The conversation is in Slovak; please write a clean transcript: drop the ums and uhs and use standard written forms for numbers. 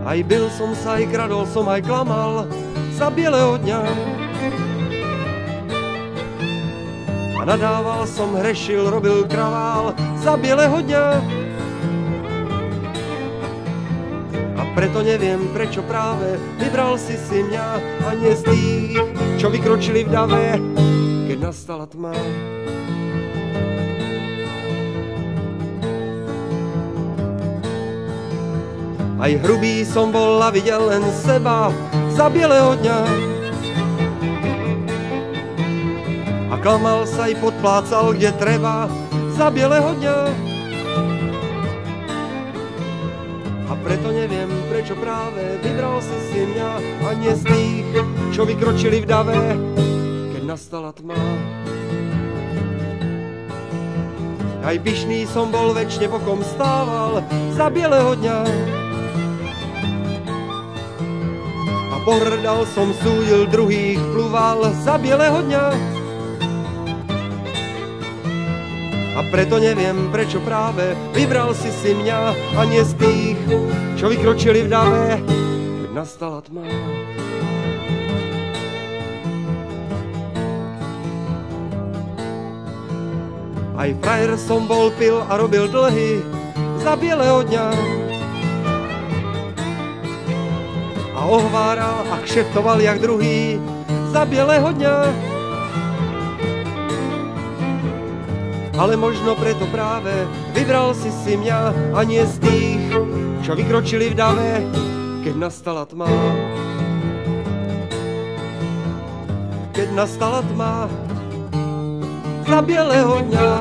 Aj bil som sa, aj kradol som, aj klamal za bieleho dňa. A nadával som, hrešil, robil kravál za bieleho dňa. A preto neviem, prečo práve vybral si mňa a nie z tých, čo vykročili v dave, keď nastala tma. Aj hrubý som bol a videl len seba za bieleho dňa. A klamal sa i podplácal, kde treba za bieleho dňa. A preto neviem, prečo práve vybral si mňa a nie z tých, čo vykročili v dave, keď nastala tma. Aj pyšný som bol, večne bokom stával za bieleho dňa. Pohrdal som, súdil druhých, plúval za bieleho dňa. A preto neviem, prečo práve vybral si mňa a nie z tých, čo vykročili v dave, keď nastala tma. Aj frajer som bol, pil a robil dlhy za bieleho dňa. A ohváral a kšeftoval jak druhý za bieleho dňa. Ale možno preto práve vybral si mňa a nie z tých, čo vykročili v dave, keď nastala tma. Keď nastala tma za bieleho dňa.